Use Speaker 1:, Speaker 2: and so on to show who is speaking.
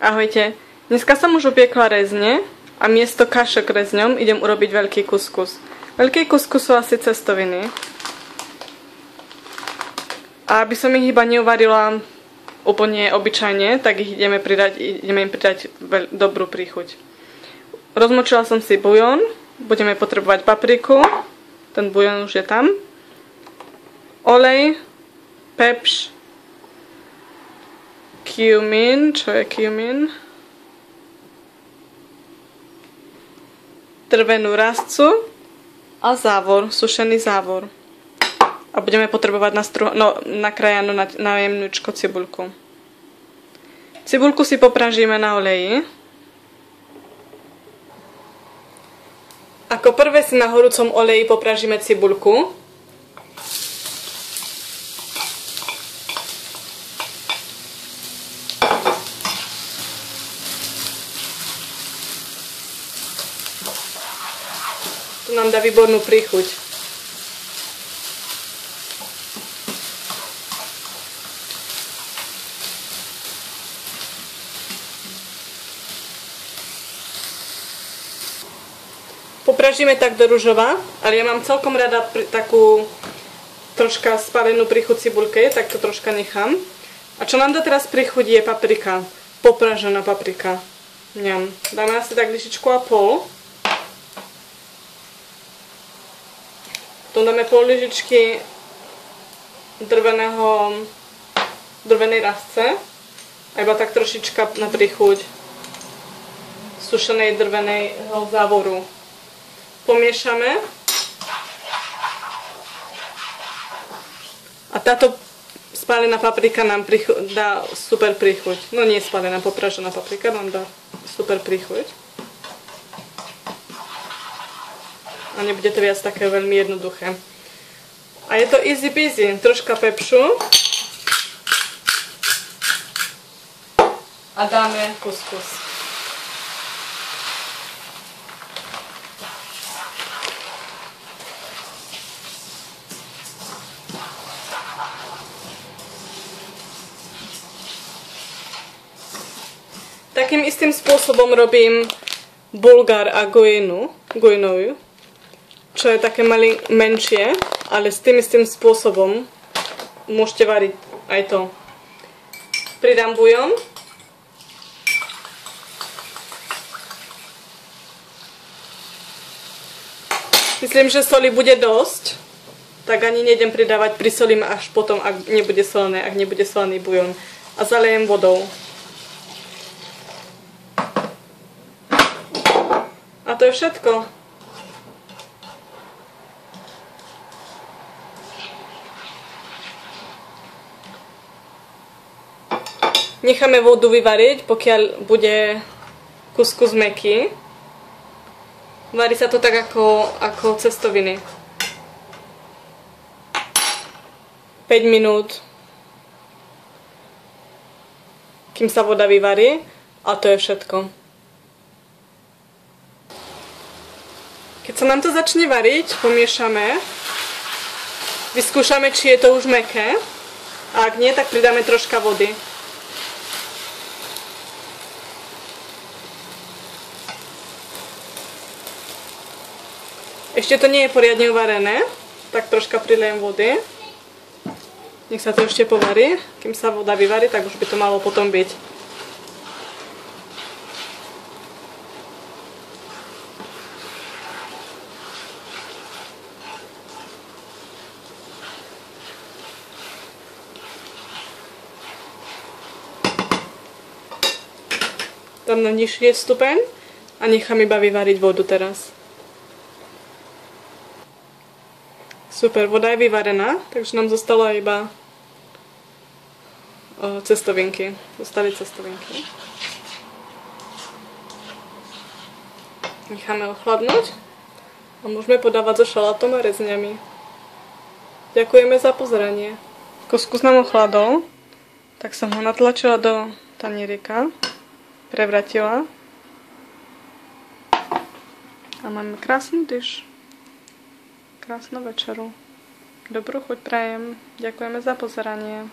Speaker 1: Ahojte, dneska som už upiekla rezne a miesto kaše k rezňom idem urobiť veľký kuskus. Veľký kuskus sú asi cestoviny. A aby som ich iba neuvarila úplne obyčajne, tak ich ideme im pridať dobrú príchuť. Rozmočila som si bujón, budeme potrebovať papriku, ten bujón už je tam, olej, pepš, cumin, čo je cumin, drvenú rastcu a závor, sušený závor. A budeme potrebovať nakrájanú na jemnúčko cibuľku. Cibuľku si popražíme na oleji. Ako prvé si na horúcom oleji popražíme cibuľku. To nám dá výbornú príchuť. Popražíme tak do ružova, ale ja mám celkom rada takú troška spálenú príchuť cibuľke, tak to troška nechám. A čo nám dá teraz príchuť je paprika, popražená paprika. Dáme asi tak lyžičku a pol. Potom dáme pol lyžičky drvenej rastce a iba tak trošička na príchuť sušenej drveného závoru. Pomiešame a táto spálená paprika nám dá super príchuť. No nie spálená, popražená paprika nám dá super príchuť. A nebude to viac také veľmi jednoduché. A je to easy peasy. Troška pepšu a dáme kuskus. Takým istým spôsobom robím bulgar a gojinovu, čo je také menšie, ale s tým istým spôsobom môžete variť aj to. Pridám bujón. Myslím, že soli bude dosť, tak ani nejdem pridávať, prisolím až potom, ak nebude solený bujón. A zalejem vodou. A to je všetko. Necháme vodu vyvariť, pokiaľ bude kuskus mäkký. Varí sa to tak ako cestoviny. 5 minút, kým sa voda vyvarí, a to je všetko. Keď sa nám to začne variť, pomiešame, vyskúšame, či je to už mäkké, a ak nie, tak pridáme troška vody. Ešte to nie je poriadne uvarené, tak troška prilejem vody. Nech sa to ešte povarí, kým sa voda vyvarí, tak už by to malo potom byť. Dám na nižší stupeň a nechám iba vyvariť vodu teraz. Super, voda je vyvarená, takže nám zostalo iba cestovinky. Zostali cestovinky. Necháme ochladnúť a môžeme podávať so šalátom a rezňami. Ďakujeme za pozeranie. Kuskus nám ochladol, tak som ho natlačila do tanierika. Prevratila a máme krásny dyš, krásnu večeru. Dobrú chuť prajem, ďakujeme za pozeranie.